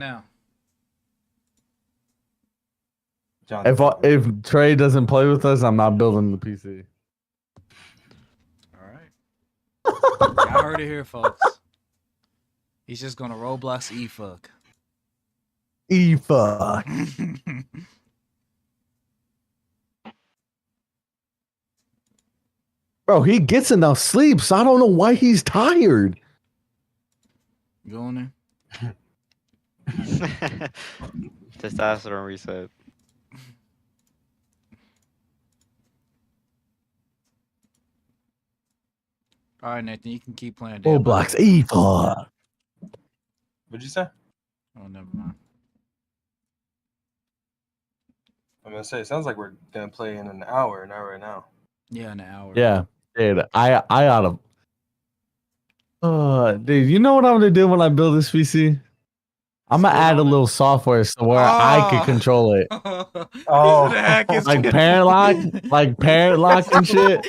Now, If Trey doesn't play with us, I'm not building the PC. all right. Y'all heard it here, folks. He's just gonna Roblox e-fuck. E-fuck. Bro, he gets enough sleep, so I don't know why he's tired. You on there? Testosterone reset. All right, Nathan, you can keep playing. Roblox E-fuck. What'd you say? Oh, never mind. I'm gonna say it sounds like we're gonna play in an hour, not right now. Yeah, an hour. Yeah, dude, I ought to. Dude, you know what I'm gonna do when I build this PC? I'm gonna add a little software so where I can control it, Oh, like parent lock and shit.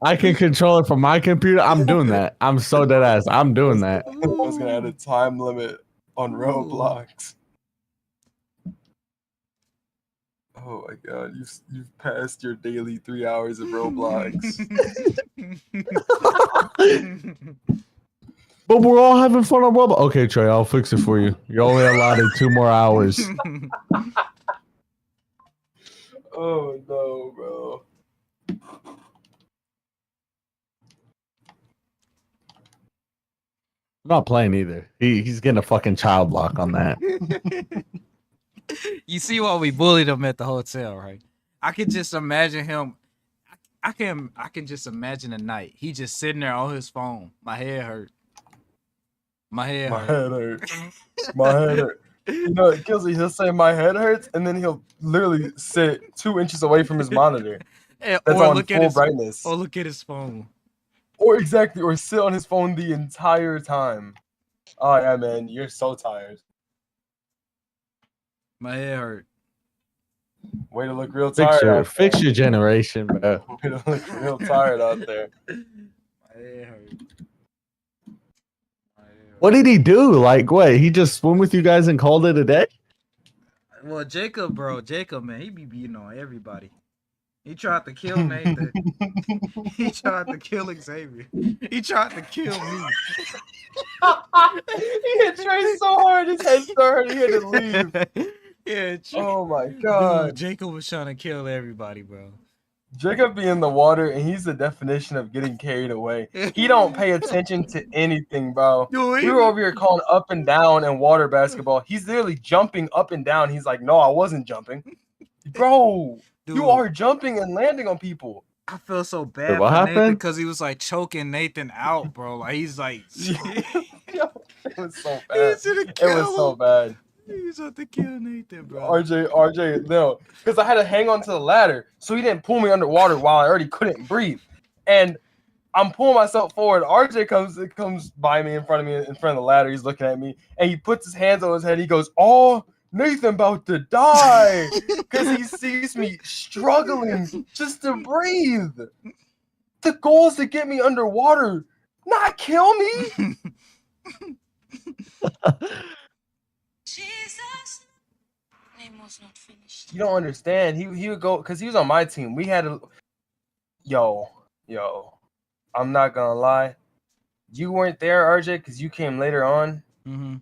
I can control it from my computer. I'm doing that. I'm so dead ass. I'm doing that. I was gonna add a time limit on Roblox. Oh my god, you've passed your daily 3 hours of Roblox. But we're all having fun on Roblox. Okay, Trey, I'll fix it for you. You're only allotted 2 more hours. Oh no, bro. I'm not playing either. He's getting a fucking child lock on that. You see why we bullied him at the hotel, right? I can just imagine him. I can just imagine a night. He just sitting there on his phone. My head hurt. My head hurt. My head hurt. You know, Kelsey, he'll say my head hurts, and then he'll literally sit 2 inches away from his monitor. That's or on look full at his brightness. Or look at his phone. Or sit on his phone the entire time. Oh yeah, man, you're so tired. My head hurt. Way to look real tired. Fix your generation, bro. Way to look real tired out there. My head hurt. What did he do? Like, what? He just swim with you guys and called it a day? Well, Jacob, man, he be beating on everybody. He tried to kill Nathan. He tried to kill Xavier. He tried to kill me. He hit Trey so hard, his head started. He had to leave. Yeah. Oh my god. Dude, Jacob was trying to kill everybody, bro. Jacob be in the water, and he's the definition of getting carried away. He don't pay attention to anything, bro. We were over here calling up and down and water basketball. He's literally jumping up and down. He's like, no, I wasn't jumping. Bro, Dude, you are jumping and landing on people. I feel so bad what for happened? Nathan because he was like choking Nathan out, bro. Like he's like, Yo, it was so He bad. shoulda It was killed so him. bad. He's about to kill Nathan, bro. RJ, no, because I had to hang on to the ladder, so he didn't pull me underwater while I already couldn't breathe. And I'm pulling myself forward. RJ comes by me in front of the ladder. He's looking at me, and he puts his hands on his head. He goes, "Oh, Nathan about to die," because he sees me struggling just to breathe. The goal is to get me underwater, not kill me. Jesus. Name was not finished. You don't understand. He would go because he was on my team. We had a yo. I'm not gonna lie. You weren't there, RJ, because you came later on. Mm-hmm.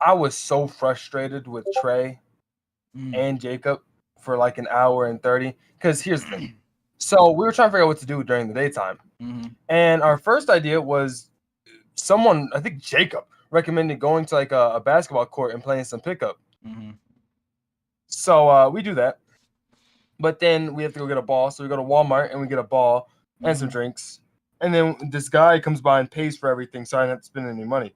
I was so frustrated with Trey and Jacob for like an hour and 30. Because here's the thing. So we were trying to figure out what to do during the daytime. Mm-hmm. And our first idea was someone, I think Jacob, recommended going to like a basketball court and playing some pickup. Mm-hmm. So we do that. But then we have to go get a ball. So we go to Walmart and we get a ball and some drinks. And then this guy comes by and pays for everything, so I didn't have to spend any money.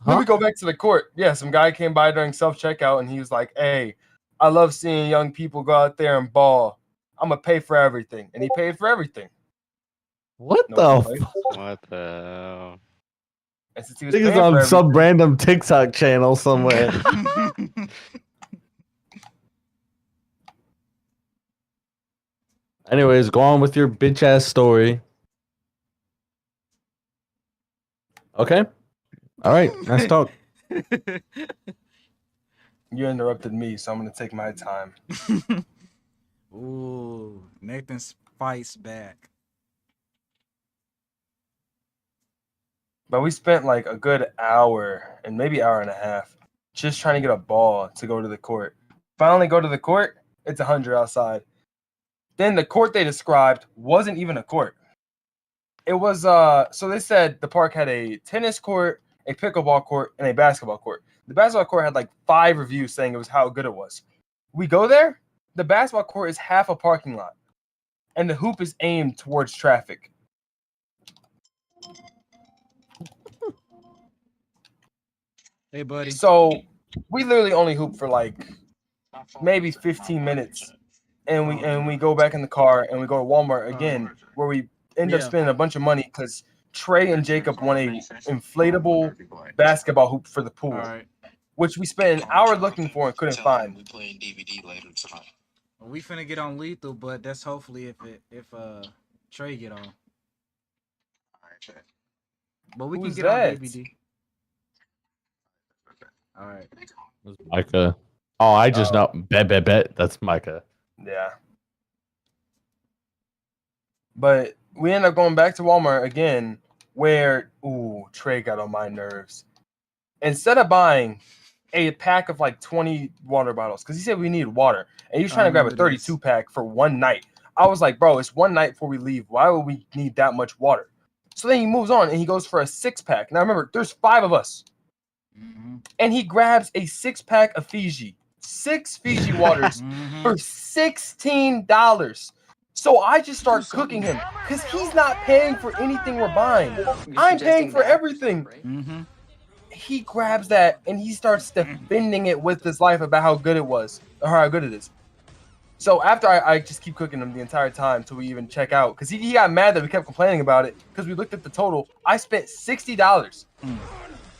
Then we go back to the court. Yeah, some guy came by during self-checkout, and he was like, "Hey, I love seeing young people go out there and ball. I'm going to pay for everything." And he paid for everything. What No the complaints. What the hell? And since he was He's paying for on some everything- random TikTok channel somewhere. Anyways, go on with your bitch ass story. Okay. All right. Nice talk. You interrupted me, so I'm gonna take my time. Ooh, Nathan fights back. But we spent like a good hour and maybe hour and a half just trying to get a ball to go to the court. Finally go to the court, it's 100 outside. Then the court they described wasn't even a court. It was so they said the park had a tennis court, a pickleball court, and a basketball court. The basketball court had like 5 reviews saying it was how good it was. We go there, the basketball court is half a parking lot, and the hoop is aimed towards traffic. Hey, buddy. So we literally only hoop for like maybe 15 minutes, and we go back in the car and we go to Walmart again, where we end up spending a bunch of money because Trey and Jacob won a inflatable basketball hoop for the pool, All right. which we spent an hour looking for and couldn't find. We playing DVD later tonight. We finna get on lethal, but that's hopefully if Trey get on. All right, check. But we Who's can get that? on DVD. All right. Micah. Oh, I just know. Bet. That's Micah. Yeah. But we end up going back to Walmart again, where Trey got on my nerves. Instead of buying a pack of like 20 water bottles, because he said we needed water, and he was trying to grab a 32 pack for one night. I was like, bro, it's one night before we leave. Why would we need that much water? So then he moves on and he goes for a 6-pack. Now remember, there's 5 of us. Mm-hmm. And he grabs a 6-pack of Fiji. 6 Fiji waters for $16. So I just start cooking him because he's not paying for anything we're buying. I'm paying for everything. Mm-hmm. He grabs that and he starts defending it with his life about how good it was or how good it is. So after I just keep cooking him the entire time till we even check out, because he got mad that we kept complaining about it because we looked at the total. I spent $60.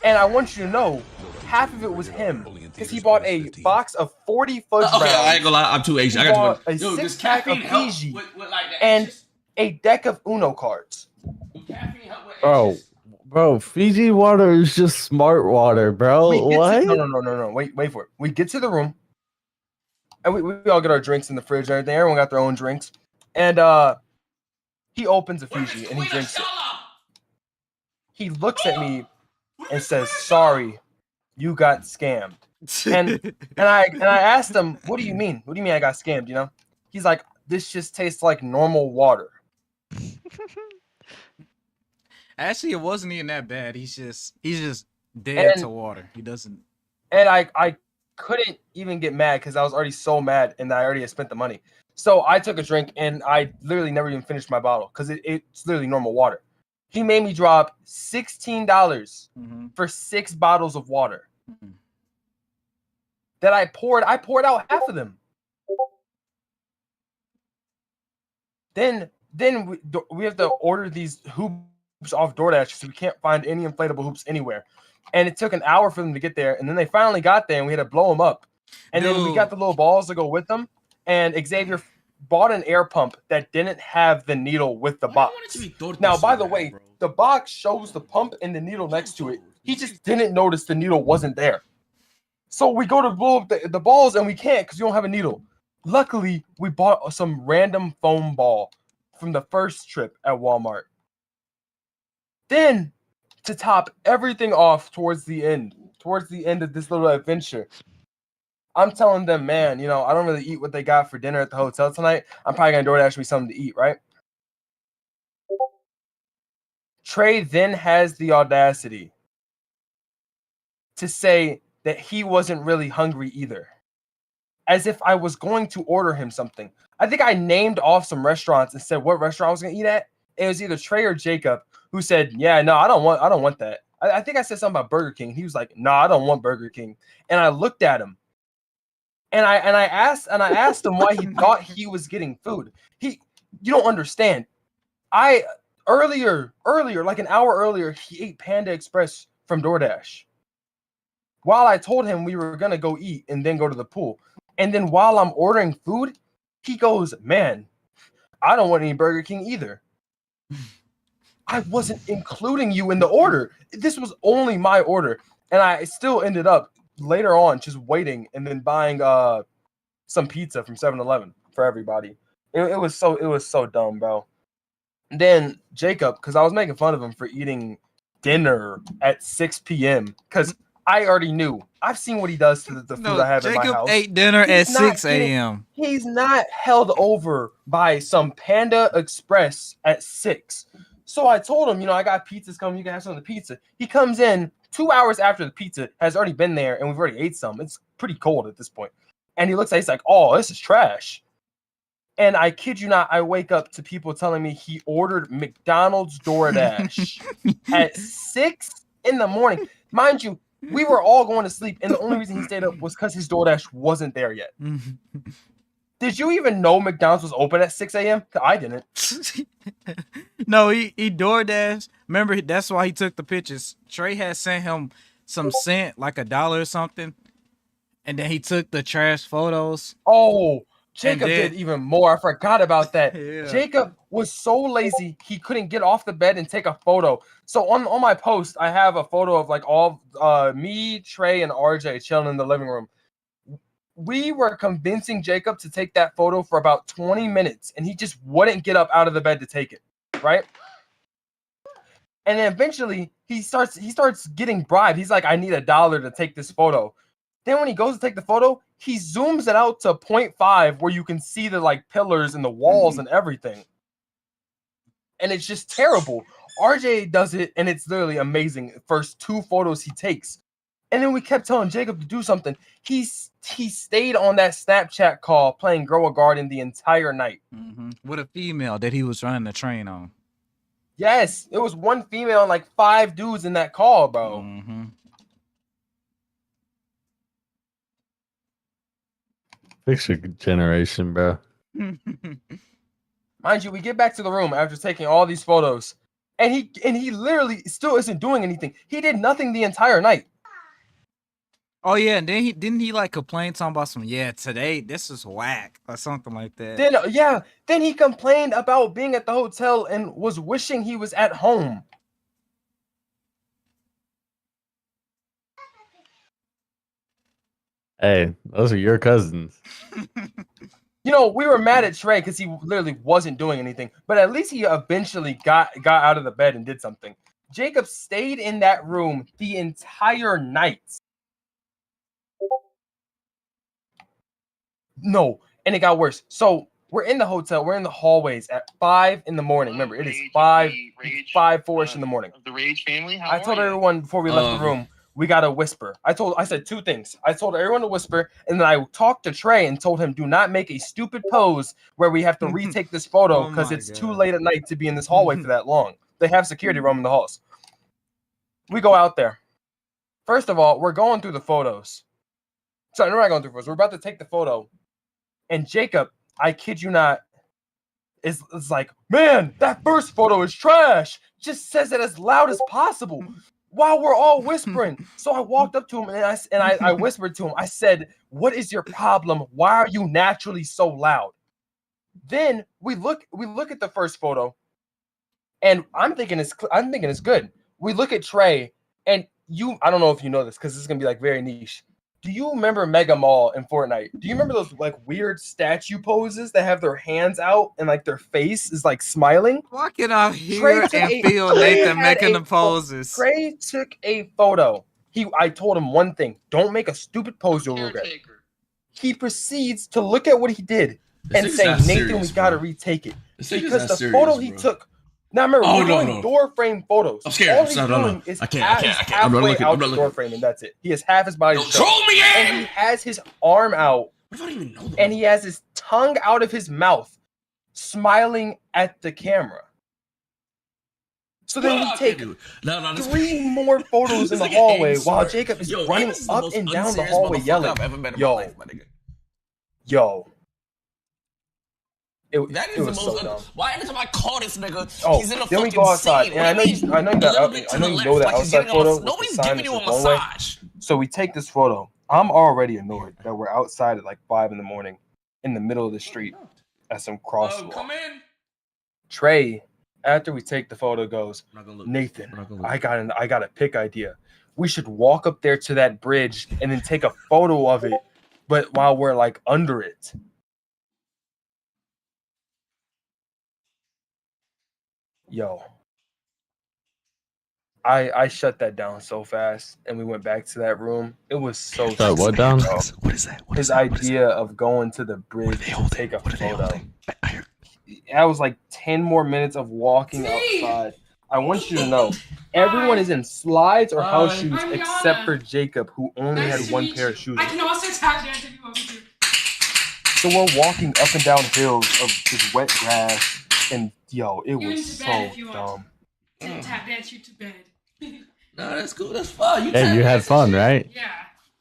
And I want you to know, half of it was him because he bought a box of 40 fudge rounds. Okay, I ain't gonna lie, I'm too Asian. He I got bought a yo, 6-pack of Fiji with like that and extras? a deck of Uno cards. Would caffeine help with Bro, extras? bro, Fiji water is just smart water, bro. We get What? to, no. Wait for it. We get to the room, and we all get our drinks in the fridge and everything. Everyone got their own drinks, and he opens a Fiji and he drinks it. He looks at me and says, "Sorry, you got scammed." And I asked him, "What do you mean? What do you mean I got scammed?" You know? He's like, "This just tastes like normal water." Actually, it wasn't even that bad. He's just dead to water. He doesn't. And I couldn't even get mad because I was already so mad and I already had spent the money. So I took a drink and I literally never even finished my bottle because it's literally normal water. He made me drop $16 for 6 bottles of water that I poured out half of them. Then we have to order these hoops off DoorDash because we can't find any inflatable hoops anywhere. And it took an hour for them to get there. And then they finally got there and we had to blow them up. And then we got the little balls to go with them. And Xavier bought an air pump that didn't have the needle with the box. Now, by the way, the box shows the pump and the needle next to it. He just didn't notice the needle wasn't there. So we go to blow up the balls and we can't because you don't have a needle. Luckily, we bought some random foam ball from the first trip at Walmart. Then, to top everything off towards the end of this little adventure, I'm telling them, man, I don't really eat what they got for dinner at the hotel tonight. I'm probably going to DoorDash me something to eat, right? Trey then has the audacity to say that he wasn't really hungry either, as if I was going to order him something. I think I named off some restaurants and said what restaurant I was going to eat at. It was either Trey or Jacob who said, "Yeah, no, I don't want that." I think I said something about Burger King. He was like, "No, I don't want Burger King." And I looked at him, and I asked him why he thought he was getting food. You don't understand. Earlier, like an hour earlier, he ate Panda Express from DoorDash. While I told him we were gonna go eat and then go to the pool, and then while I'm ordering food, he goes, "Man, I don't want any Burger King either." I wasn't including you in the order. This was only my order. And I still ended up later on just waiting and then buying some pizza from 7-Eleven for everybody. It was so dumb, bro. And then Jacob, because I was making fun of him for eating dinner at 6 p.m. because I already knew. I've seen what he does to the food I have in my Jacob house. ate dinner at He's not 6 a.m. He's not held over by some Panda Express at 6. So I told him, I got pizzas coming. You can have some of the pizza. He comes in 2 hours after the pizza has already been there, and we've already ate some. It's pretty cold at this point. And he looks at it, he's like, oh, this is trash. And I kid you not, I wake up to people telling me he ordered McDonald's DoorDash at 6 in the morning. Mind you, we were all going to sleep, and the only reason he stayed up was because his DoorDash wasn't there yet. Did you even know McDonald's was open at 6 a.m.? I didn't. No, he DoorDash. Remember, that's why he took the pictures. Trey had sent him some cent, like $1 or something, and then he took the trash photos. Oh, Jacob then- did even more. I forgot about that. Yeah. Jacob was so lazy he couldn't get off the bed and take a photo. So on my post, I have a photo of like all me, Trey, and RJ chilling in the living room. We were convincing Jacob to take that photo for about 20 minutes, and he just wouldn't get up out of the bed to take it, right? And then eventually he starts getting bribed. He's like, I need $1 to take this photo. Then when he goes to take the photo, he zooms it out to 0.5 where you can see the like pillars and the walls and everything. And it's just terrible. RJ does it, and it's literally amazing. First 2 photos he takes. And then we kept telling Jacob to do something. He stayed on that Snapchat call playing Grow a Garden the entire night. With a female that he was running the train on. Yes, it was one female and like 5 dudes in that call, bro. Fix your generation, bro. Mind you, we get back to the room after taking all these photos, and he literally still isn't doing anything. He did nothing the entire night. Oh yeah, and then didn't he like complain talking about today this is whack or something like that. Then he complained about being at the hotel and was wishing he was at home. Hey, those are your cousins. We were mad at Trey because he literally wasn't doing anything, but at least he eventually got out of the bed and did something. Jacob stayed in that room the entire night. No, and it got worse. So we're in the hotel. We're in the hallways at 5 in the morning. Remember, it is 4-ish in the morning. The Rage family. I told everyone before we left the room, we gotta whisper. I said 2 things. I told everyone to whisper, and then I talked to Trey and told him, do not make a stupid pose where we have to retake this photo because it's too late at night to be in this hallway for that long. They have security roaming the halls. We go out there. First of all, we're going through the photos. Sorry, we're not going through photos. We're about to take the photo. And Jacob, I kid you not, is like, man, that first photo is trash. Just says it as loud as possible while we're all whispering. So I walked up to him and I whispered to him. I said, what is your problem? Why are you naturally so loud? Then we look at the first photo, and I'm thinking it's good. We look at Trey, and I don't know if you know this because this is gonna be like very niche. Do you remember Mega Mall in Fortnite? Do you remember those like weird statue poses that have their hands out and like their face is like smiling? Walking out here and feel Nathan making the poses. Trey took a photo. I told him one thing: don't make a stupid pose you'll regret. He proceeds to look at what he did and say, Nathan, we gotta retake it. Because the photo he took. Now remember, we're doing door frame photos. I'm scared. All he's doing is I can't. I'm halfway looking. out the door frame, and that's it. He has half his body. Don't troll me, and he has his arm out, What if I don't even know them? and he has his tongue out of his mouth, smiling at the camera. So then we take 3 more photos in the hallway while Jacob is running up and down the hallway yelling, yo. That is it the was so dumb. most. Why every time I call this nigga, he's in a then fucking we go outside, scene? and I know you know that outside photo. with Nobody's the sign giving you a that says one way. massage. So we take this photo. I'm already annoyed that we're outside at like 5 in the morning in the middle of the street at some crosswalk. Come in. Trey, after we take the photo, goes, Nathan, I got a pick idea. we should walk up there to that bridge and then take a photo of it, but while we're like under it. Yo. I shut that down so fast, and we went back to that room. It was so Shut what down? bro. What is that? What His is that? What is idea of going to the bridge they to holding? take a What are they photo. holding? I heard. That was like 10 more minutes of walking outside. I want you to know, everyone is in slides or house shoes I'm except Yana. for Jacob, who only Nice had to one meet pair you. of shoes. I can also tap dance if you want me to. So we're walking up and down hills of just wet grass, and yo, it You're was into so bed if you want. dumb. To tap dance you to bed. No, that's cool. That's fine. You Yeah, tap you had dance and fun, shit. right? Yeah.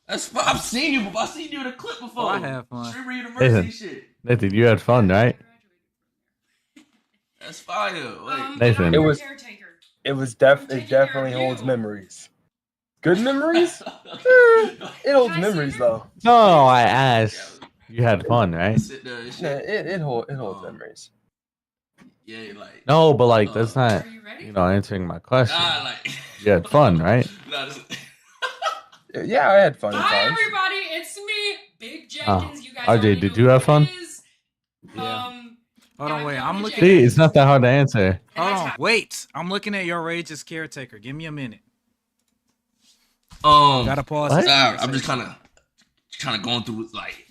That's fine. I've seen you before. I've seen you in a clip before. Oh, I have fun. Streamer University shit. Nathan, you had fun, right? That's fire. Wait. Nathan. And It I'm your was- caretaker. It was I'm it taking care definitely of holds you. memories. Good memories? It holds Can I see memories her? though. No, I asked. You had fun, right? Sit there and Yeah, shit. it holds memories. Yeah, like. No, but like that's not, Are you ready? answering my question. Nah, like. You had fun, right? Nah, this- Yeah, I had fun at Hi times. everybody, it's me, Big Jenkins. You guys RJ, already did know you who have it fun? is. Yeah. Hold yeah, on, wait. I'm I'm going to looking. See, it's not that hard to answer. Hold on, wait. I'm looking at your rage as caretaker. Give me a minute. Gotta pause. What? this I'm just conversation. kind of going through like.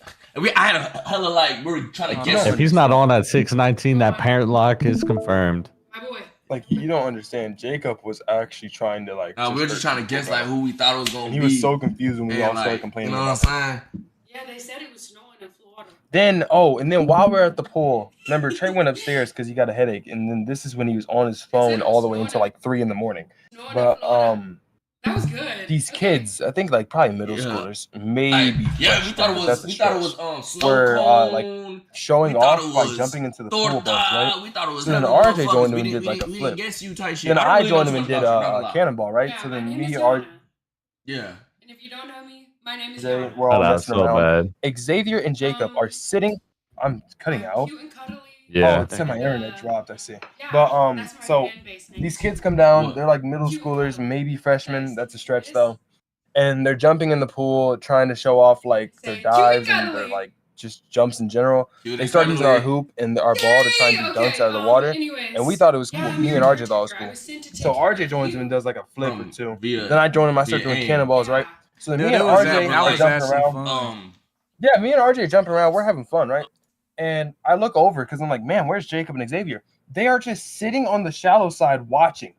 I had a hella like we were trying to guess. If he's not on at 619, that parent lock is confirmed. My boy. Like you don't understand. Jacob was actually trying to like. We were just trying to hurt guess people, like bro. who we thought it was gonna And be. he was so confused when we and, all like, started complaining You know about what it. I'm saying? Yeah, they said it was snowing in Florida. Then while we were at the pool, remember Trey went upstairs because he got a headache, and then this is when he was on his phone all the way until like 3 in the morning. Snowing in But Florida. That was good. these Okay. kids, I think like probably middle Yeah. schoolers, maybe Yeah, we thought it freshmen, was. that's a We thought it stretch, was snow were, cone. like, showing we thought off it by was jumping into the pool bumps, right? We thought it was. So then hella RJ motherfuckers. joined him We and didn't- did, like, a we didn't flip. guess you type shit. Then don't I really know joined him and stuff did about you, not gonna lie. cannonball, right? Yeah, So my then name me, is RJ, Yana. Yeah. And if you don't know me, my name is Jay, Yana. we're Oh, all that's messing so around. bad. Xavier and Jacob are sitting. I'm cutting I'm out. cute and cuddly. Yeah. Oh, it said my internet dropped. I see. Yeah, But that's my so fan base name. these kids come down. What? They're like middle Cute and schoolers, cuddly. maybe freshmen. Yes. That's a stretch though. And they're jumping in the pool, trying to show off like their Say, cute and dives and their cuddly. like just jumps in general. Cute They and start using our cuddly. hoop and our ball to try and do Yay! dunks Okay, out of the water. anyways. And we thought it was cool. Yeah, Me I'm and your RJ thought it was caretaker. I cool. was sent to So take care RJ of joins you. him and does like a flip or two. Via, Then I join him. I start via doing aim. cannonballs, right? Yeah. So then Dude, me and it was RJ that are was jumping actually around. fun. Yeah, me and RJ are jumping around. We're having fun, right? And I look over because I'm like, man, where's Jacob and Xavier? They are just sitting on the shallow side watching.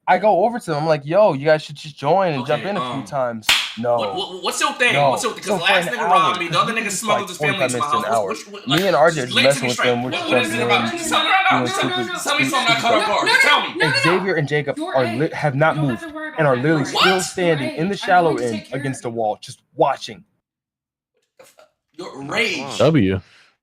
I go over to them. I'm like, yo, you guys should just join and Okay, jump in a few times. No. What's your thing? No. What's your thing? So Because for last an nigga hour, robbed me. The 'cause other we nigga just, smuggled his like, family into my 45 minutes to an house. hour. Me and RJ are just explain to messing me with straight. them. We're just What is jumping it in. about? Just tell me right now. doing Just tell me- stupid- just tell me something I caught off guard. No, Just tell me. no, no. Xavier and Jacob Your are age. have You not don't have moved to worry about and are that. literally Your still age. standing Your in the age. I'm shallow going to end take care against the of you. wall, just watching. Your rage. W.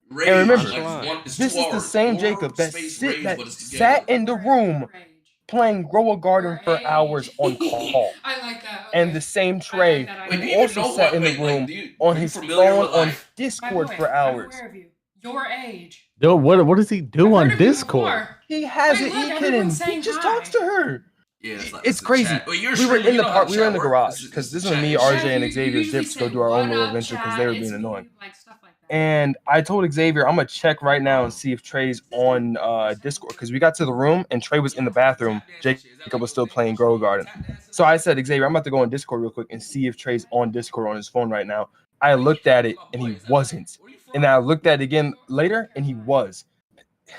Rage. And remember, like, it's This 2 is the hours. same 4 Jacob that space rage, that but it's sat together. in the room Rage. playing Grow a Garden for Your hours age. on call. I like that. And okay. the same I Trey like that. Wait, who do you even also know sat what? in the Wait, like, room do you- on are you his familiar phone with, on like- My Discord boy, for I'm hours. aware of you. Your age. Yo, what does he do I've on heard of you Discord? before. He has Wait, an look, e-kitten. everyone's He saying just hi. talks to her. Yeah, It's crazy. Well, you're We were streaming, in the you know park. how We were in the chat works. garage because this is Chat when me, is RJ, shit. and You Xavier usually dips go say, do our own "What little up, adventure because chat? they were It's being me," annoying. like stuff like that. And I told Xavier, I'm gonna check right now and see if Trey's on Discord because we got to the room and Trey was in the bathroom. Jacob was still playing Grow a Garden. So I said, Xavier, I'm about to go on Discord real quick and see if Trey's on Discord on his phone right now. I looked at it and he wasn't. And I looked at it again later and he was.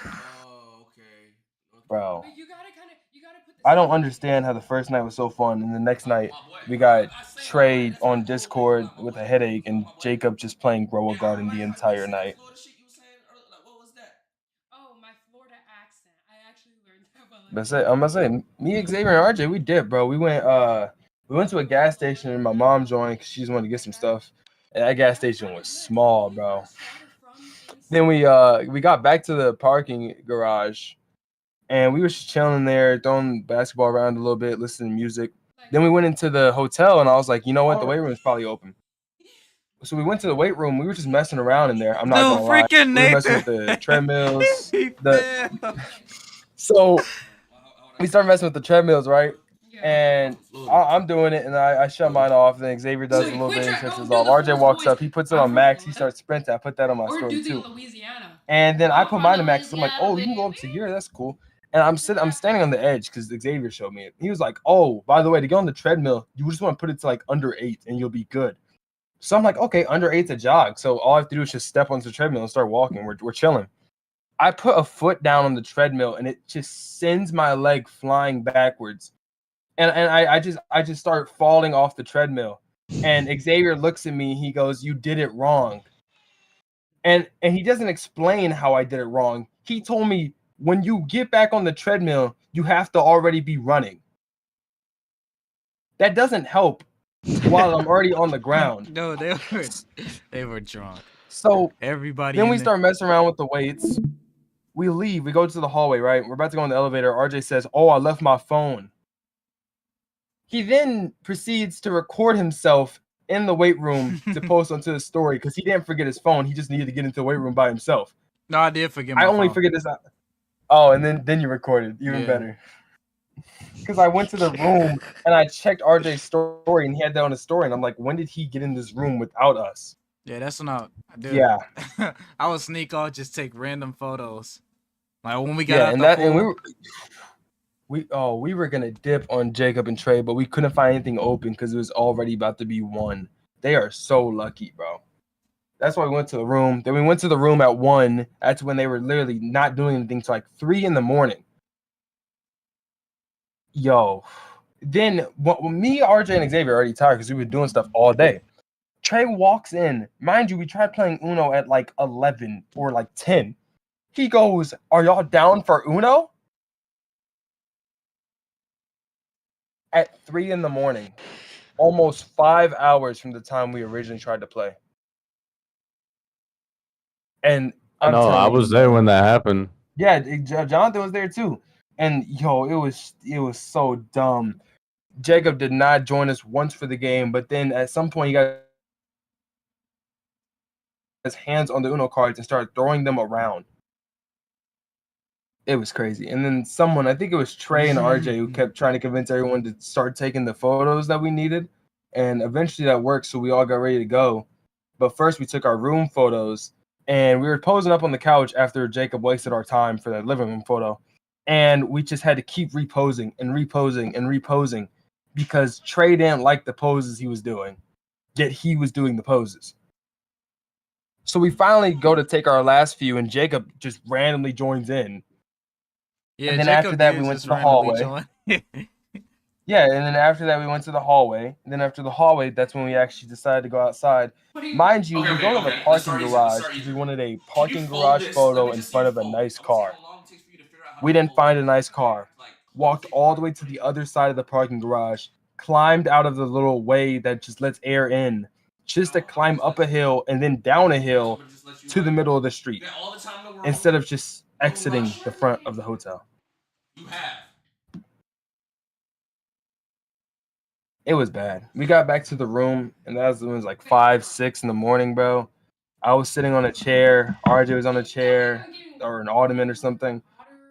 Oh, okay. Bro, But you gotta put I don't understand how the first night was so fun and the next night we got Trey on Discord with a headache and Jacob just playing Grow a Garden the entire night. Oh, my Florida accent. I actually learned that while That's it. I'm gonna say me, Xavier, and RJ, we did, bro. We went to a gas station and my mom joined because she just wanted to get some stuff. And that gas station was small, bro. Then we got back to the parking garage and we were just chilling there, throwing basketball around a little bit, listening to music. Then we went into the hotel and I was like, you know what? The weight room is probably open. So we went to the weight room. We were just messing around in there. I'm not Dude, gonna lie. freaking We were messing Nathan. with the treadmills. He The- fell. So we started messing with the treadmills, right? Yeah. And I'm doing it, and I shut mine off. Then Xavier does a little bit, and shuts his off. RJ walks up, he puts it on max, he starts sprinting. I put that on my Or story do the too. Louisiana. And then I put from mine to max. I'm like, Louisiana, oh, you can go up to baby. here. That's cool. And I'm standing on the edge because Xavier showed me it. He was like, oh, by the way, to get on the treadmill, you just want to put it to like under 8, and you'll be good. So I'm like, okay, under 8's a jog. So all I have to do is just step onto the treadmill and start walking. We're chilling. I put a foot down on the treadmill, and it just sends my leg flying backwards. And I just start falling off the treadmill. And Xavier looks at me. He goes, "You did it wrong." And he doesn't explain how I did it wrong. He told me when you get back on the treadmill, you have to already be running. That doesn't help while I'm already on the ground. No, they were drunk. So Everybody. then in we the- start messing around with the weights. We leave. We go to the hallway, right? We're about to go in the elevator. RJ says, "Oh, I left my phone." He then proceeds to record himself in the weight room to post onto his story because he didn't forget his phone. He just needed to get into the weight room by himself. No, I did forget my I only phone. forget this. Oh, and then you recorded. Even Yeah. better. Because I went to the room and I checked RJ's story and he had that on his story. And I'm like, when did he get in this room without us? Yeah, that's when I did. Yeah. I would sneak off, just take random photos. Like when we got Yeah, out and the that pool. and we were gonna dip on Jacob and Trey, but we couldn't find anything open because it was already about to be 1. They are so lucky, bro. That's why we went to the room. Then we went to the room at 1. That's when they were literally not doing anything till like 3 in the morning. Yo. Then me, RJ, and Xavier are already tired because we were doing stuff all day. Trey walks in. Mind you, we tried playing Uno at like 11 or like 10. He goes, "Are y'all down for Uno?" At 3 in the morning. Almost 5 hours from the time we originally tried to play. And I know. I was there when that happened. Yeah, Jonathan was there too. And yo, it was so dumb. Jacob did not join us once for the game, but then at some point he got his hands on the Uno cards and started throwing them around. It was crazy. And then someone, I think it was Trey and RJ, who kept trying to convince everyone to start taking the photos that we needed. And eventually that worked, so we all got ready to go. But first we took our room photos, and we were posing up on the couch after Jacob wasted our time for that living room photo. And we just had to keep reposing and reposing and reposing because Trey didn't like the poses he was doing, yet he was doing the poses. So we finally go to take our last few, and Jacob just randomly joins in. Yeah, And then Jacob after that, did we went just to the randomly hallway. join. Yeah, and then after that, we went to the hallway. And then after the hallway, that's when we actually decided to go outside. Mind you, we go to the parking garage because we wanted a parking garage photo in front of a nice car. We didn't find a nice car. Walked all the way to the other side of the parking garage, climbed out of the little way that just lets air in, just to climb up a hill and then down a hill to the middle of the street, instead of just exiting the front of the hotel. You have. It was bad. We got back to the room, and that was like 5, 6 in the morning, bro. I was sitting on a chair. RJ was on a chair or an ottoman or something.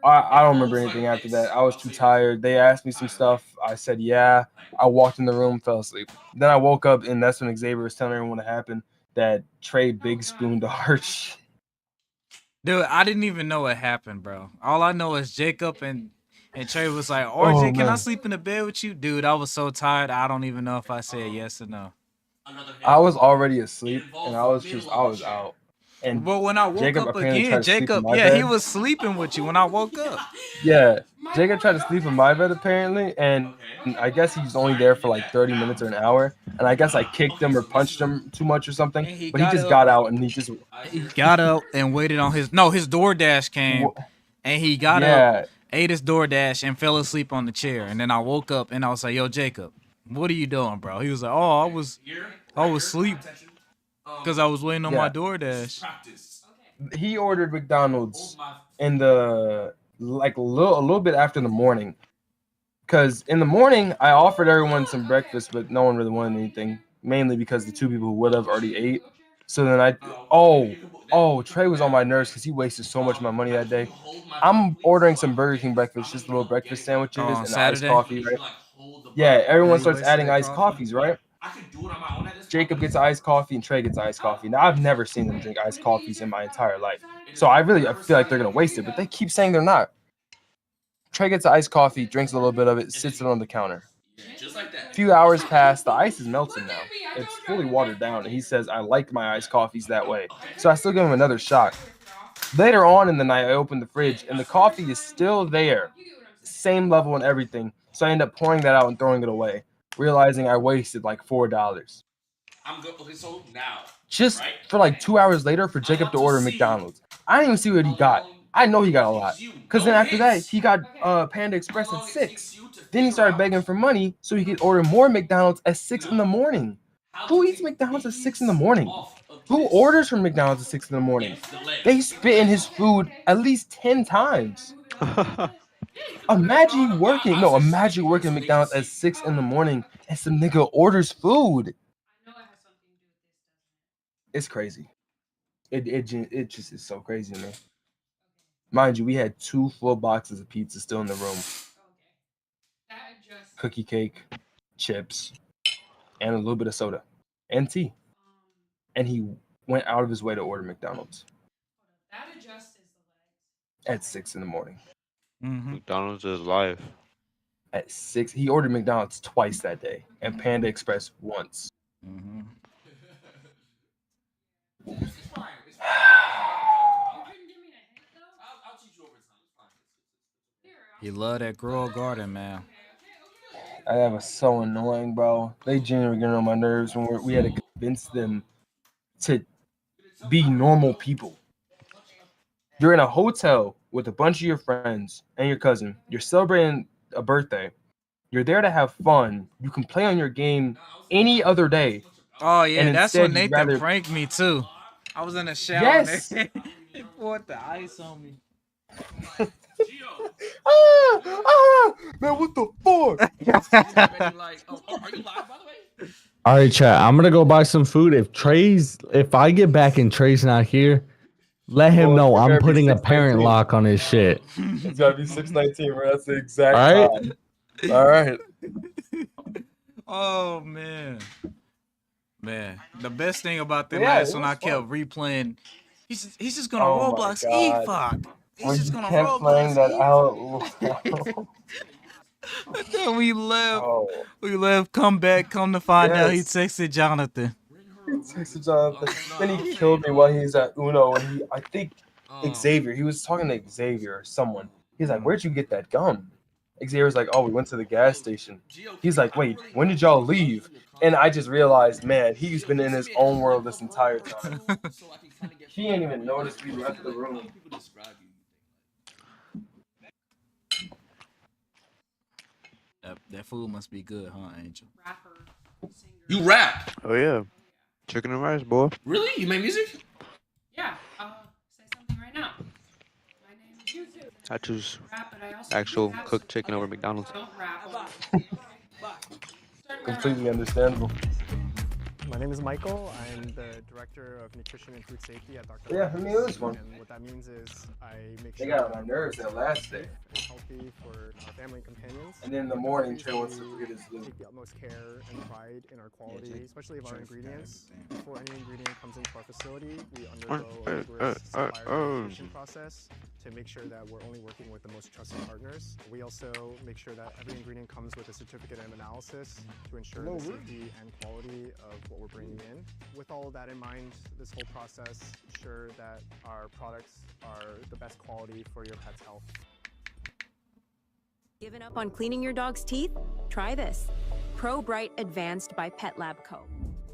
I don't remember anything after that. I was too tired. They asked me some stuff. I said, yeah. I walked in the room, fell asleep. Then I woke up, and that's when Xavier was telling everyone what happened, that Trey big spooned Arch. Dude, I didn't even know what happened, bro. All I know is Jacob and Trey was like, RJ, can I man. sleep in the bed with you? Dude, I was so tired. I don't even know if I said yes or no. I was already asleep, and I was out. And But when I woke Jacob up apparently again, tried to sleep in Jacob, my yeah, he bed. was sleeping with you when I woke up. Yeah, Jacob tried to sleep in my bed apparently, and I guess he's only there for like 30 minutes or an hour. And I guess I kicked him or punched him too much or something. And he But he got just up. got out and He got up and waited on his DoorDash came, and he got up, yeah. ate his DoorDash, and fell asleep on the chair. And then I woke up and I was like, "Yo, Jacob, what are you doing, bro?" He was like, "Oh, I was asleep because I was waiting on my Yeah. DoorDash." He ordered McDonald's in the like a little bit after the morning. Because in the morning I offered everyone some breakfast, but no one really wanted anything. Mainly because the 2 people who would have already ate. So then Trey was on my nerves because he wasted so much of my money that day. I'm ordering some Burger King breakfast, just little breakfast sandwiches On and iced Saturday? coffee, right? Yeah, everyone he starts wasted adding that iced coffee. coffees, right? I can do it on my own at this point. Jacob gets iced coffee and Trey gets iced coffee. Now I've never seen them drink iced coffees in my entire life, so I feel like they're gonna waste it, but they keep saying they're not. Trey gets iced coffee, drinks a little bit of it, sits it on the counter. Yeah, just like A that. few hours pass, the ice is melting now. It's fully watered down, and he says, I like my iced coffees that way. So I still give him another shot. Later on in the night, I open the fridge, and the coffee is still there. Same level and everything. So I end up pouring that out and throwing it away, realizing I wasted like $4. I'm good. Okay, so now. Just Right? for like 2 hours later for Jacob to order McDonald's. I didn't even see what he got. I know he got a lot. Because then after that, he got Panda Express at 6. Then he started begging for money so he could order more McDonald's at 6 in the morning. Who eats McDonald's at 6 in the morning? Who orders from McDonald's at 6 in the morning? They spit in his food at least 10 times. Imagine working at McDonald's at 6 in the morning and some nigga orders food. It's crazy. It just is so crazy to me. Mind you, we had 2 full boxes of pizza still in the room. Cookie cake, chips, and a little bit of soda and tea. And he went out of his way to order McDonald's at 6 in the morning. Mm-hmm. McDonald's is life. At 6, he ordered McDonald's twice that day and Panda Express once. Mm-hmm. It's fine. It's fine. I'll teach you over time. It's fine. He love that Grow Garden, man. That was so annoying, bro. They genuinely getting on my nerves when we had to convince them to be normal people. You're in a hotel with a bunch of your friends and your cousin. You're celebrating a birthday. You're there to have fun. You can play on your game any other day. Oh yeah, And that's instead when you'd Nathan rather- pranked me too. I was in the shower. Yes. And they poured the ice on me. Man, what the fuck? Are you live, by the way? All right, chat. I'm gonna go buy some food. If I get back and Trey's not here, let him know I'm putting a parent lock on his shit. It's gotta be 6:19, bro. That's the exact All right. time. All right. Oh man. The best thing about them Yeah, nights it when I was kept fun. replaying, he's just gonna Oh my Roblox God. fuck. He's When just you gonna kept playing Roblox that E-fuck. out. And then we left. Oh, We left. Come back. Come to find out he Yes. texted Jonathan. texted Jonathan. Then he killed me while he's at Uno, and I think Xavier. He was talking to Xavier or someone. He's like, "Where'd you get that gum?" Xavier's like, "Oh, we went to the gas station." He's like, "Wait, when did y'all leave?" And I just realized, man, he's been in his own world this entire time. He ain't even noticed we left the room. That food must be good, huh, Angel? You rap? Oh yeah, chicken and rice, boy. Really? You make music? Yeah, I'll say something right now. My name is YouTube. I choose Rap, but I also actual do have cooked some chicken over other McDonald's. Don't rap. Completely understandable. My name is Michael. I'm the Director of Nutrition and Food Safety at Dr. Yeah, I mean, it was fun. And what that means is I make They sure got on my nerves that last day. and healthy for our family and companions. And then in the morning, Trey wants to get his We loot. take the utmost care and pride in our quality, Jake- especially of our Jake ingredients. forgot everything. Before any ingredient comes into our facility, we undergo a uh, rigorous uh, supplier uh. verification process to make sure that we're only working with the most trusted partners. We also make sure that every ingredient comes with a certificate of analysis to ensure the safety and quality of what we're bringing in. With all of that in mind, this whole process ensure that our products are the best quality for your pet's health. Given up on cleaning your dog's teeth? Try this. Pro Bright Advanced by Pet Lab Co.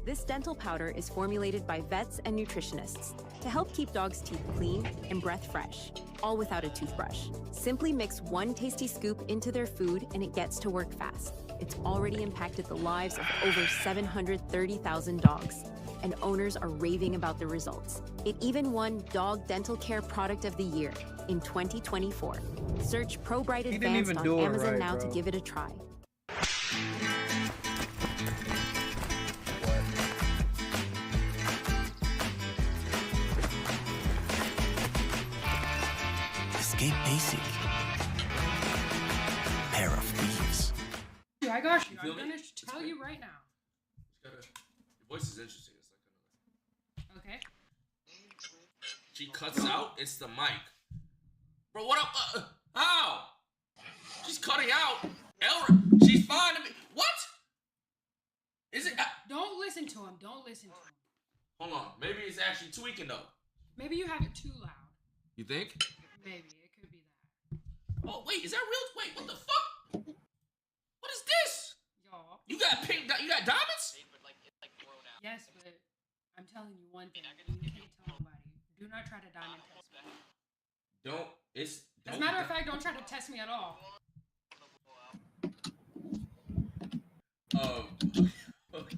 This dental powder is formulated by vets and nutritionists to help keep dogs' teeth clean and breath fresh, all without a toothbrush. Simply mix 1 tasty scoop into their food and it gets to work fast. It's already impacted the lives of over 730,000 dogs, and owners are raving about the results. It even won Dog Dental Care Product of the Year in 2024. Search Pro Bright didn't Advanced even on do it Amazon right, now to bro. give it a try. Escape Basic. Pair of thieves. I got you. feel I'm me? gonna tell you right now. Your voice is interesting. It's like Okay. she cuts out. It's the mic. Bro, what up? How? She's cutting out. Elra, she's fine to me. What? Is it? Don't listen to him. Don't listen to him. Hold on. Maybe it's actually tweaking though. Maybe you have it too loud. You think? Maybe it could be that. Oh wait, is that real? Wait, what the fuck? What is this? Y'all. You got pink? You got diamonds? Yes, but I'm telling you one thing. You can't tell nobody. Do not try to diamond test me. Don't. It's. As a matter of fact, don't try to test me at all. Okay.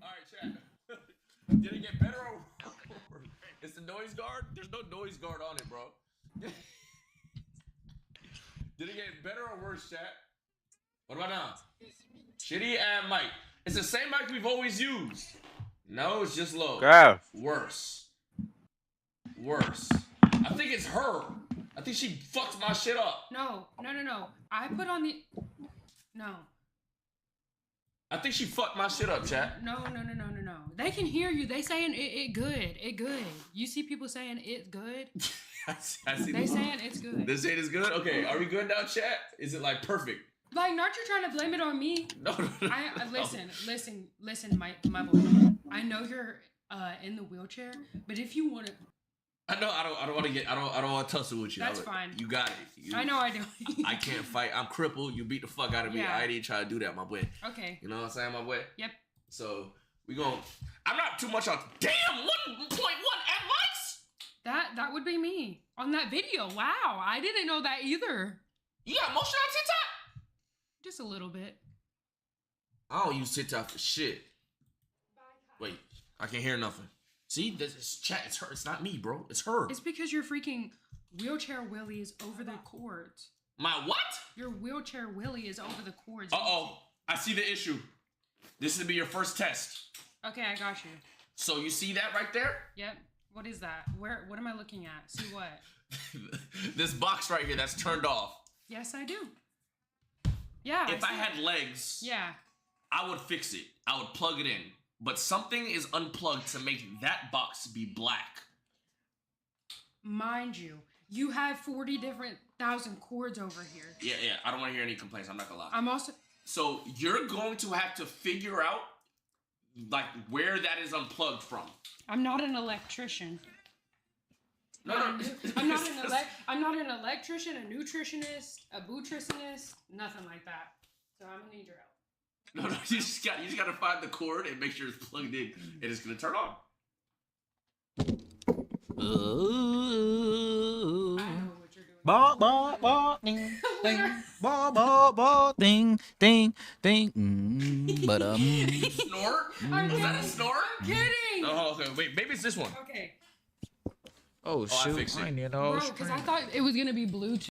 Alright, chat. Did it get better or worse? It's the noise guard? There's no noise guard on it, bro. Did it get better or worse, chat? What about now? Shitty and mic. It's the same mic we've always used. No, it's just low. Grab. Worse. Worse. I think it's her. I think she fucks my shit up. No. I put on the. No. I think she fucked my shit up, chat. No. They can hear you. They saying it good. It good. You see people saying it's good. I see They saying it's good. They saying it's good? Okay, are we good now, chat? Is it like perfect? Like, not you trying to blame it on me. No. Listen, my boy. I know you're in the wheelchair, but if you want to. I know I don't want to get I don't want to tussle with you. That's fine. You got it. I know I do. I can't fight. I'm crippled. You beat the fuck out of me. Yeah. I didn't try to do that, my boy. Okay. You know what I'm saying, my boy? Yep. So we gon' I'm not too much on. Damn, 1.1 at likes. That would be me on that video. Wow, I didn't know that either. You got motion on TikTok? Just a little bit. I don't use TikTok for shit. Wait, I can't hear nothing. See, this is chat. It's her. It's not me, bro. It's her. It's because your freaking wheelchair willy is over the cords. My what? Your wheelchair willy is over the cords. Uh-oh. I see the issue. This will be your first test. Okay, I got you. So you see that right there? Yep. What is that? What am I looking at? See what? This box right here that's turned off. Yes, I do. Yeah. If I had legs, yeah, I would fix it. I would plug it in. But something is unplugged to make that box be black. mind you, you have 40 different thousand chords over here. Yeah. I don't want to hear any complaints. I'm not gonna lie. I'm also. So you're going to have to figure out like where that is unplugged from. I'm not an electrician. No. I'm not an electrician, a nutritionist, a nutritionist, nothing like that. So I'm gonna need your help. No, you just gotta find the cord and make sure it's plugged in, and it's gonna turn on. I know what you're doing. Ba ba ba ding ding ba ba ba ding ding ding. But Snort? I'm Was that a snort? kidding. Oh, okay. Wait, maybe it's this one. Okay. oh I shoot, fixed it. I need Bro, because I thought it was gonna be Bluetooth.